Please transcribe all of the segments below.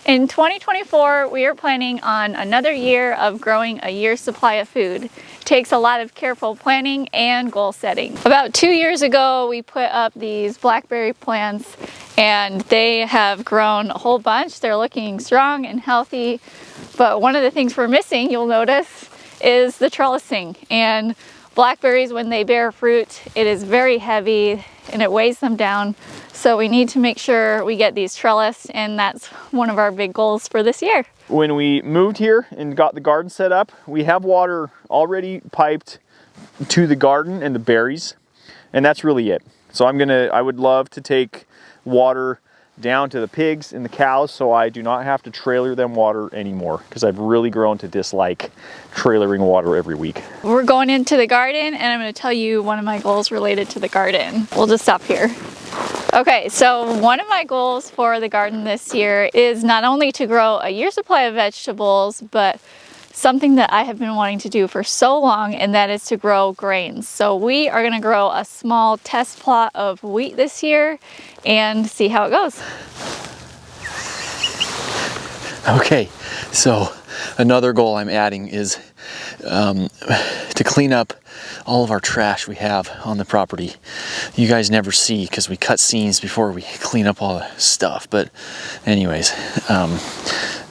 In 2024, we are planning on another year of growing a year's supply of food. It takes a lot of careful planning and goal setting. About 2 years ago, we put up these blackberry plants and they have grown a whole bunch. They're looking strong and healthy, but one of the things we're missing, you'll notice, is the trellising. And blackberries, when they bear fruit, it is very heavy and it weighs them down. So we need to make sure we get these trellised, and that's one of our big goals for this year. When we moved here and got the garden set up, we have water already piped to the garden and the berries, and that's really it. So I would love to take water down to the pigs and the cows so I do not have to trailer them water anymore, because I've really grown to dislike trailering water every week. We're going into the garden and I'm going to tell you one of my goals related to the garden. We'll just stop here. Okay, so one of my goals for the garden this year is not only to grow a year's supply of vegetables, but something that I have been wanting to do for so long, and that is to grow grains. So we are going to grow a small test plot of wheat this year and see how it goes. Okay, so another goal I'm adding is to clean up all of our trash we have on the property. You guys never see because we cut scenes before we clean up all the stuff, but anyways,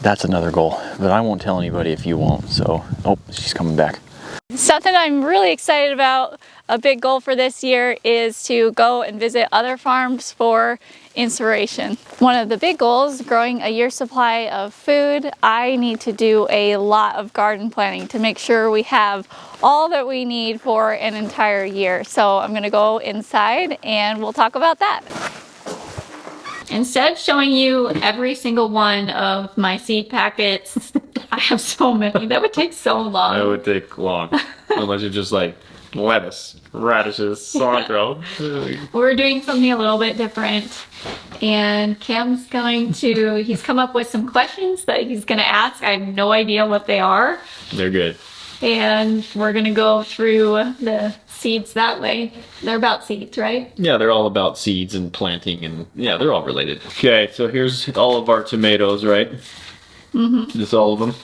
that's another goal, but I won't tell anybody if you won't. So, oh, she's coming back. Something I'm really excited about, a big goal for this year, is to go and visit other farms for inspiration. One of the big goals, growing a year's supply of food, I need to do a lot of garden planning to make sure we have all that we need for an entire year. So I'm gonna go inside and we'll talk about that. Instead of showing you every single one of my seed packets, I have so many. That would take so long. That would take long, unless you're just like lettuce, radishes, cilantro. We're doing something a little bit different, and Cam's he's come up with some questions that he's gonna ask. I have no idea what they are. They're good. And we're gonna go through the seeds that way. They're about seeds, right? Yeah, they're all about seeds and planting, and yeah, they're all related. Okay, so here's all of our tomatoes, right? Mm-hmm. Just all of them.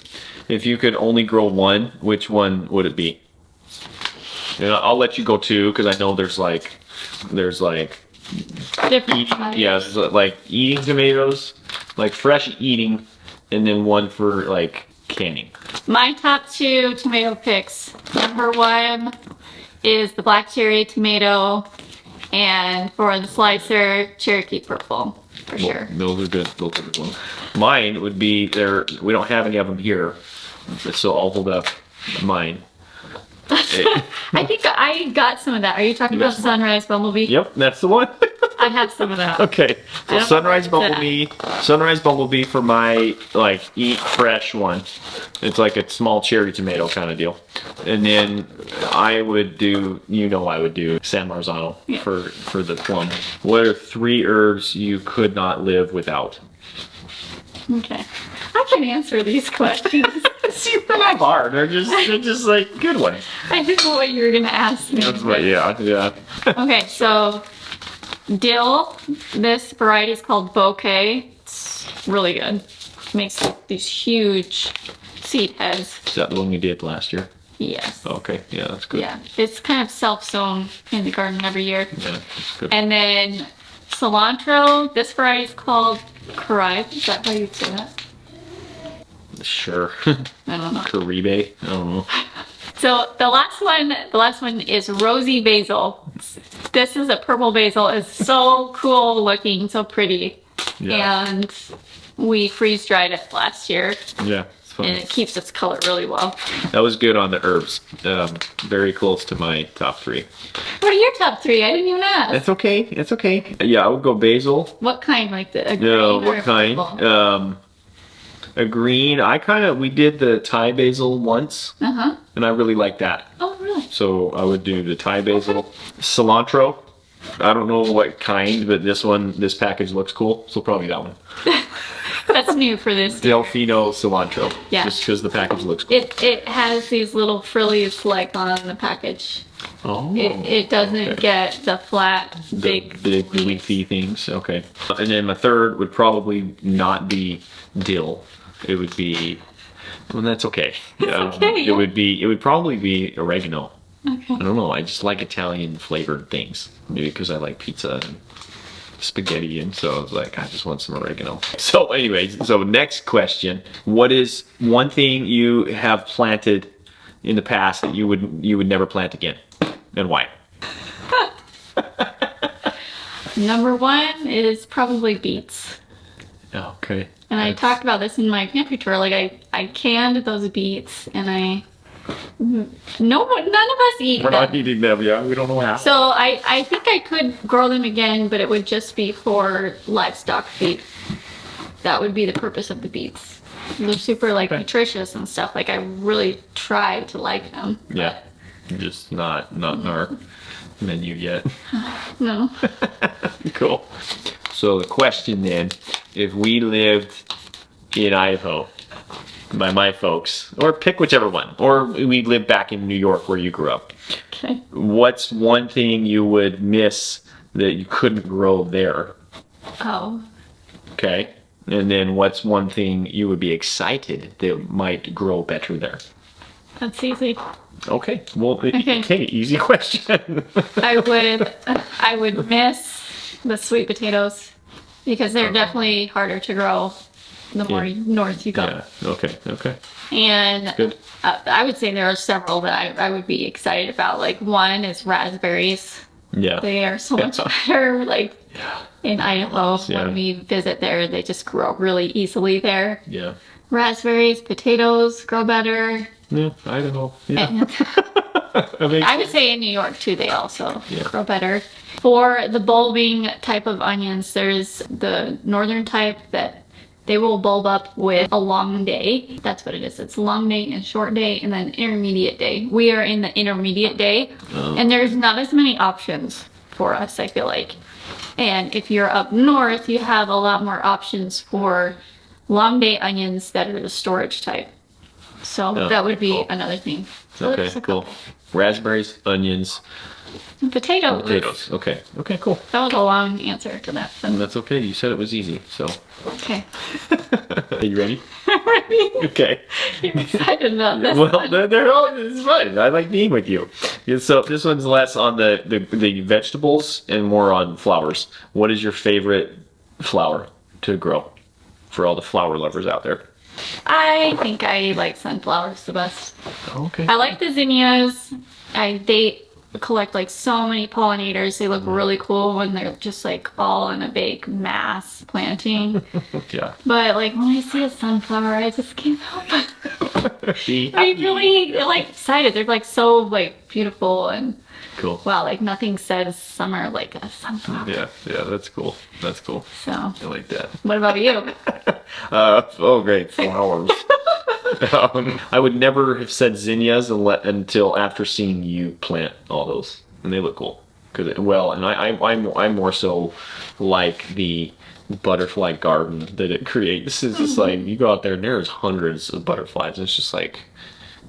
If you could only grow one, which one would it be? And I'll let you go two, because I know there's like Different. there's like eating tomatoes, like fresh eating, and then one for like canning. My top two tomato picks. Number one is the black cherry tomato, and for the slicer, Cherokee purple, for sure. Those are good. Those are good ones. Mine would be we don't have any of them here, so I'll hold up mine. I think I got some of that. Are you talking about Sunrise Bumblebee? Yep, that's the one. I have some of that. Okay, so Sunrise Bumblebee for my like eat fresh one. It's like a small cherry tomato kind of deal. And then I would do San Marzano for the plum. What are 3 herbs you could not live without? Okay, I can answer these questions. They're not hard. They're just like good ones. I didn't know what you were gonna ask me. That's what, yeah. Okay, so dill. This variety is called Bouquet. It's really good. It makes these huge seed heads. Is that the one you did last year? Yes. Okay, yeah, that's good. Yeah, it's kind of self-sown in the garden every year. Yeah, that's good. And then cilantro. This variety is called Caribe. Is that how you say that? Sure. I don't know. Caribe. I don't know. So the last one is rosy basil. This is a purple basil. It's so cool looking, so pretty. Yeah. And we freeze dried it last year. Yeah, it's fun. And it keeps its color really well. That was good on the herbs. Very close to my top 3. What are your top 3? I didn't even ask. It's okay. It's okay. Yeah, I would go basil. What kind, like a green No, or what a kind? purple? A green. We did the Thai basil once, and I really like that. Oh, really? So I would do the Thai basil. Cilantro. I don't know what kind, but this package looks cool, so probably that one. That's new for this. Delfino cilantro. Yeah. Just because the package looks cool. It has these little frillies like on the package. Oh. It doesn't okay. get the flat, The big leafy things. Okay. And then my third would probably not be dill. It would be, well, that's okay. okay, It would be, it would probably be oregano. Okay. I don't know. I just like Italian flavored things. Maybe because I like pizza and spaghetti, and so I was like, I just want some oregano. So anyways, so next question. What is one thing you have planted in the past that you would never plant again? And why? Number one is probably beets. Okay. And I talked about this in my pantry tour. Like I canned those beets, and none of us eat We're them. not eating them, yeah. We don't know how. So I think I could grow them again, but it would just be for livestock feed. That would be the purpose of the beets. They're super like nutritious and stuff. Like I really try to like them. Yeah. Just not in our menu yet. No. Cool. So the question then, if we lived in Idaho by my folks, or pick whichever one, or we lived back in New York where you grew up, Okay. what's one thing you would miss that you couldn't grow there? Oh. Okay. And then what's one thing you would be excited that might grow better there? That's easy. Okay. Well, okay, easy question. I would miss the sweet potatoes because they're definitely harder to grow the more north you go. Yeah. Okay. And Good. I would say there are several that I would be excited about. Like one is raspberries. Yeah. They are so much better. Like in Idaho, Yeah. when we visit there, they just grow really easily there. Yeah. Raspberries, potatoes grow better. Yeah. Idaho. Yeah. And I would say in New York too, they also grow better. For the bulbing type of onions, there's the northern type that they will bulb up with a long day. That's what it is. It's a long day and short day and then intermediate day. We are in the intermediate day and there's not as many options for us, I feel like. And if you're up north, you have a lot more options for long day onions that are the storage type. So that would be another thing. So Okay, there's a cool. couple. Raspberries, onions, Potatoes. potatoes. Okay. Okay, cool. That was a long answer to that. And that's okay. You said it was easy, so. Okay. Are you ready? Ready? Okay. You're excited about this Well, one. they're all, it's fun. I like being with you. Yeah, so this one's less on the vegetables and more on flowers. What is your favorite flower to grow for all the flower lovers out there? I think I like sunflowers the best. Okay. I like the zinnias. They collect like so many pollinators. They look really cool when they're just like all in a big mass planting. Yeah. But like when I see a sunflower, I just can't help it. Be I happy. really like excited. They're like so like beautiful and Cool. wow, like nothing says summer like a sunflower. Yeah, that's cool. That's cool. So I like that. what about you? Oh, great. Flowers. I would never have said zinnias until after seeing you plant all those, and they look cool. I'm more so like the butterfly garden that it creates. This is just like you go out there and there's hundreds of butterflies. And it's just like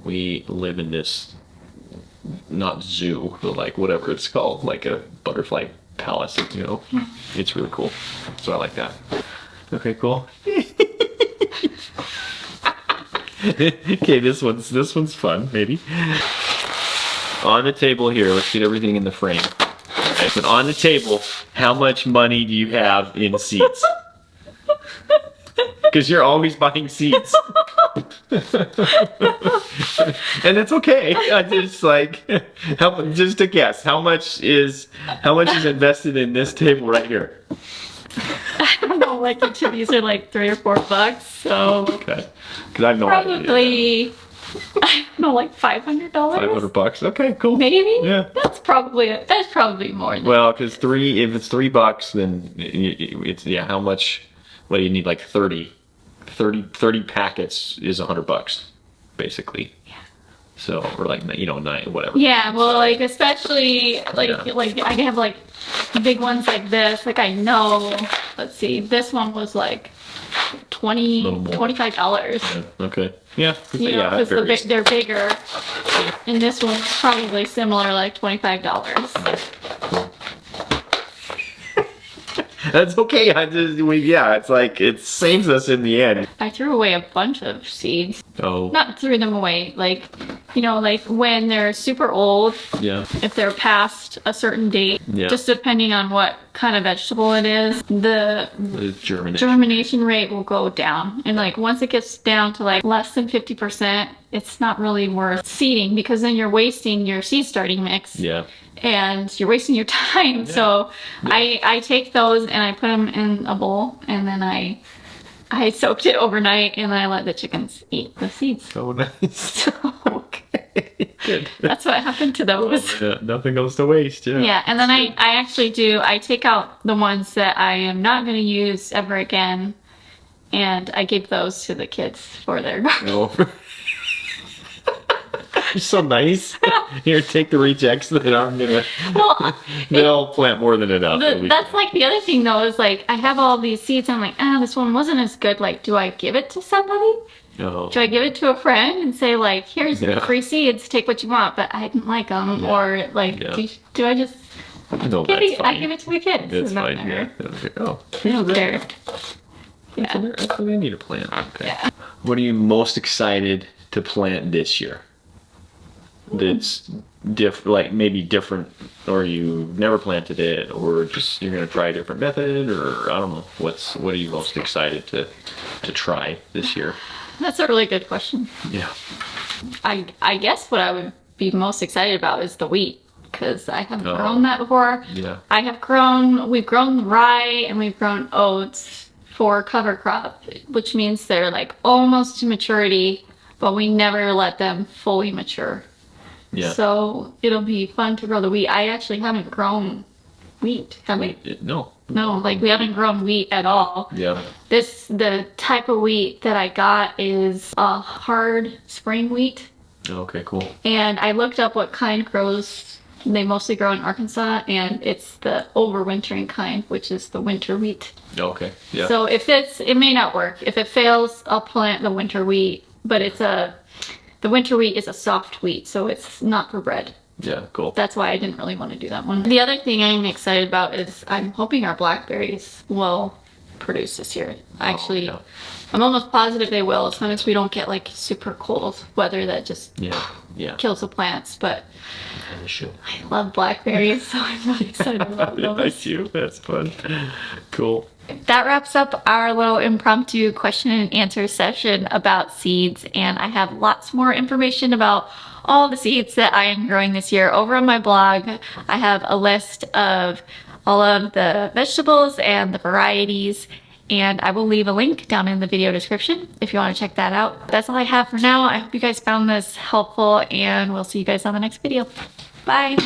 we live in this not zoo, but like whatever it's called, like a butterfly palace. You know, it's really cool. So I like that. Okay, cool. Okay, this one's fun, maybe. On the table here, let's get everything in the frame. Okay, but on the table, how much money do you have in seeds? Because you're always buying seeds. And it's okay. I just like, just a guess. How much is invested in this table right here? I don't know, like each of these are like $3 or $4, so Okay, because I have no idea. probably I don't know, like $500. $500. Okay, cool. Maybe. Yeah. That's probably more. Than Well, because if it's $3, then it's how much? Well, you need like 30 packets is $100, basically. Yeah. So or like 9 whatever. Yeah, well, like especially like I have like big ones like this. Like I know. Let's see, this one was like $20, more. $25. Okay. Yeah. You know, Yeah. That because varies. they're bigger. And this one's probably similar, like $25. That's okay. Yeah, it's like it saves us in the end. I threw away a bunch of seeds. Oh. Not threw them away, like, you know, like when they're super old, Yeah. if they're past a certain date, Yeah. just depending on what kind of vegetable it is, the The germination. germination rate will go down. And like once it gets down to like less than 50%, it's not really worth seeding because then you're wasting your seed starting mix. Yeah. And you're wasting your time. So I take those and I put them in a bowl and then I soaked it overnight and then I let the chickens eat the seeds. So nice. Okay. Good. That's what happened to those. Yeah, nothing goes to waste. Yeah. Yeah, and then I actually I take out the ones that I am not going to use ever again and I give those to the kids for their garden. Oh. You're so nice. Here, take the rejects that aren't gonna. Well, They'll plant more than enough. that's like the other thing though is like I have all these seeds and I'm like, this one wasn't as good. Like, do I give it to somebody? Oh. Do I give it to a friend and say like, here's Yeah. free seeds, take what you want, but I didn't like them, or like, Yeah. do I just No, give that's it? fine. I give it to my kids. That's It doesn't fine. Yeah. matter. Okay. Oh. They don't care. That's what I need to plant. Okay. Yeah. What are you most excited to plant this year? That's like maybe different, or you've never planted it, or just you're gonna try a different method, or I don't know. What are you most excited to try this year? That's a really good question. Yeah. I guess what I would be most excited about is the wheat because I haven't Oh. grown that before. Yeah. We've grown rye and we've grown oats for cover crop, which means they're like almost to maturity, but we never let them fully mature. Yeah. So it'll be fun to grow the wheat. I actually haven't grown wheat, have we? No. No, like we haven't grown wheat at all. Yeah. The type of wheat that I got is a hard spring wheat. Okay. Cool. And I looked up what kind grows. They mostly grow in Arkansas, and it's the overwintering kind, which is the winter wheat. Okay. Yeah. So it may not work. If it fails, I'll plant the winter wheat. But the winter wheat is a soft wheat, so it's not for bread. Yeah. Cool. That's why I didn't really want to do that one. The other thing I'm excited about is I'm hoping our blackberries will produce this year. Actually, yeah. I'm almost positive they will, as long as we don't get like super cold weather that just Yeah. Yeah. kills the plants. But And it should. I love blackberries, so I'm really excited about those. I do. That's fun. Cool. That wraps up our little impromptu question and answer session about seeds, and I have lots more information about all the seeds that I am growing this year over on my blog. I have a list of all of the vegetables and the varieties, and I will leave a link down in the video description if you want to check that out. That's all I have for now. I hope you guys found this helpful, and we'll see you guys on the next video. Bye!